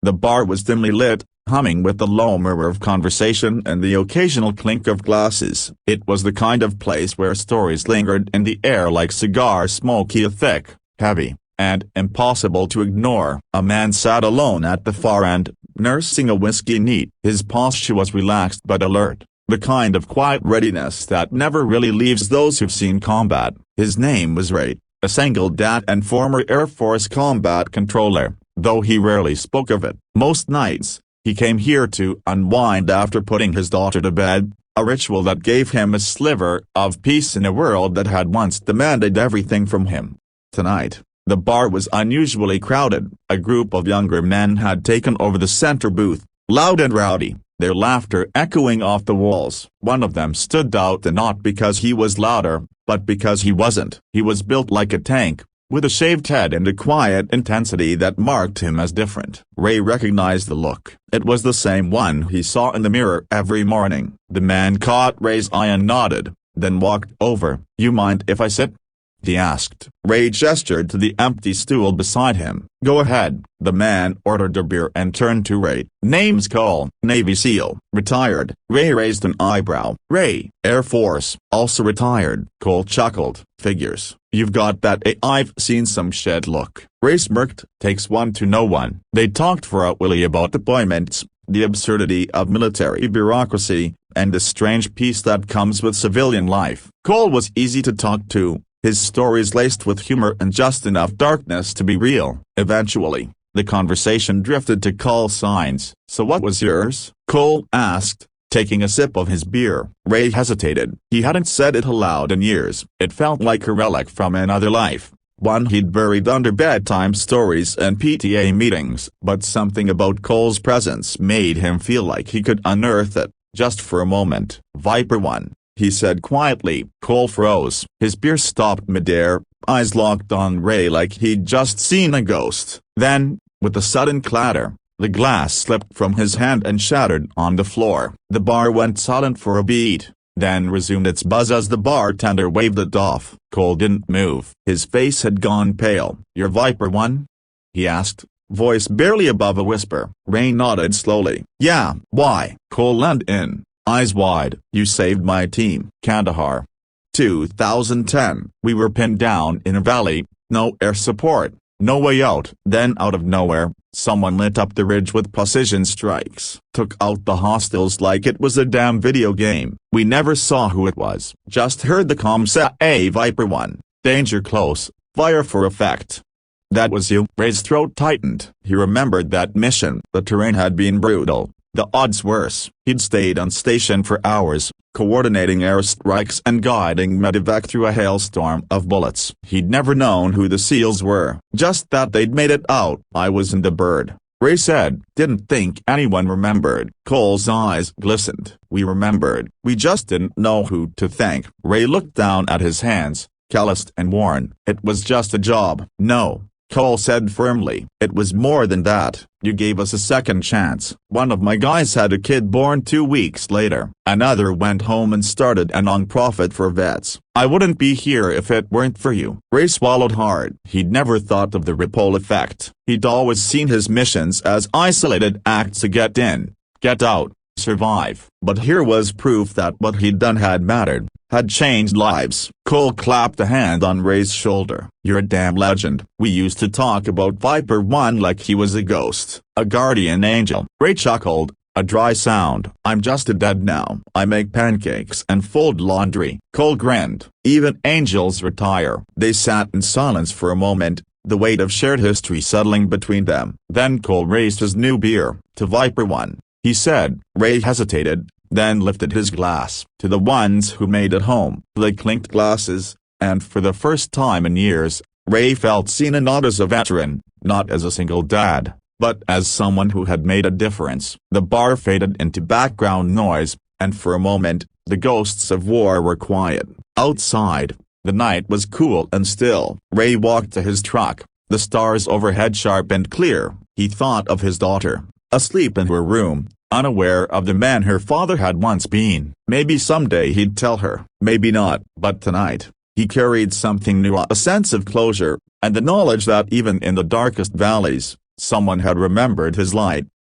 The bar was dimly lit, humming with the low murmur of conversation and the occasional clink of glasses. It was the kind of place where stories lingered in the air like cigar smoke, thick, heavy, and impossible to ignore. A man sat alone at the far end, nursing a whiskey neat. His posture was relaxed but alert, the kind of quiet readiness that never really leaves those who've seen combat. His name was Ray, a single dad and former Air Force combat controller, though he rarely spoke of it. Most nights, he came here to unwind after putting his daughter to bed, a ritual that gave him a sliver of peace in a world that had once demanded everything from him. Tonight, the bar was unusually crowded. A group of younger men had taken over the center booth, loud and rowdy, their laughter echoing off the walls. One of them stood out, and not because he was louder, but because he wasn't. He was built like a tank, with a shaved head and a quiet intensity that marked him as different. Ray recognized the look. It was the same one he saw in the mirror every morning. The man caught Ray's eye and nodded, then walked over. "You mind if I sit?" he asked. Ray gestured to the empty stool beside him. "Go ahead." The man ordered a beer and turned to Ray. "Name's Cole, Navy SEAL, retired." Ray raised an eyebrow. "Ray, Air Force, also retired." Cole chuckled. "Figures. You've got that I've seen some shit look." Ray smirked. "Takes one to know one." They talked for a while about deployments, the absurdity of military bureaucracy, and the strange peace that comes with civilian life. Cole was easy to talk to, his stories laced with humor and just enough darkness to be real. Eventually, the conversation drifted to call signs. "So what was yours?" Cole asked, taking a sip of his beer. Ray hesitated. He hadn't said it aloud in years. It felt like a relic from another life, one he'd buried under bedtime stories and PTA meetings. But something about Cole's presence made him feel like he could unearth it, just for a moment. "Viper 1. He said quietly. Cole froze. His beer stopped midair, eyes locked on Ray like he'd just seen a ghost. Then, with a sudden clatter, the glass slipped from his hand and shattered on the floor. The bar went silent for a beat, then resumed its buzz as the bartender waved it off. Cole didn't move. His face had gone pale. "You're Viper 1?" he asked, voice barely above a whisper. Ray nodded slowly. "Yeah, why?" Cole leaned in, eyes wide. "You saved my team." "Kandahar. 2010. We were pinned down in a valley, no air support, no way out." Then out of nowhere, someone lit up the ridge with precision strikes. Took out the hostiles like it was a damn video game. We never saw who it was. Just heard the comm say, "Viper 1, danger close, fire for effect." "That was you?" Ray's throat tightened. He remembered that mission. The terrain had been brutal, the odds worse. He'd stayed on station for hours, coordinating airstrikes and guiding medevac through a hailstorm of bullets. He'd never known who the SEALs were, just that they'd made it out. "I was in the bird," Ray said. "Didn't think anyone remembered." Cole's eyes glistened. "We remembered. We just didn't know who to thank." Ray looked down at his hands, calloused and worn. "It was just a job." "No," Cole said firmly. "It was more than that. You gave us a second chance." "One of my guys had a kid born 2 weeks later. Another went home and started a non-profit for vets. I wouldn't be here if it weren't for you." Ray swallowed hard. He'd never thought of the ripple effect. He'd always seen his missions as isolated acts to get in, get out, survive. But here was proof that what he'd done had mattered, had changed lives. Cole clapped a hand on Ray's shoulder. "You're a damn legend." "We used to talk about Viper 1 like he was a ghost, a guardian angel." Ray chuckled, a dry sound. "I'm just a dad now. I make pancakes and fold laundry." Cole grinned. "Even angels retire." They sat in silence for a moment, the weight of shared history settling between them. Then Cole raised his new beer. "To Viper 1, he said. Ray hesitated, then lifted his glass. "To the ones who made it home." They clinked glasses, and for the first time in years, Ray felt seen, and not as a veteran, not as a single dad, but as someone who had made a difference. The bar faded into background noise, and for a moment, the ghosts of war were quiet. Outside, the night was cool and still. Ray walked to his truck, the stars overhead sharp and clear. He thought of his daughter, asleep in her room, unaware of the man her father had once been. Maybe someday he'd tell her, maybe not. But tonight, he carried something new, a sense of closure, and the knowledge that even in the darkest valleys, Someone had remembered his light.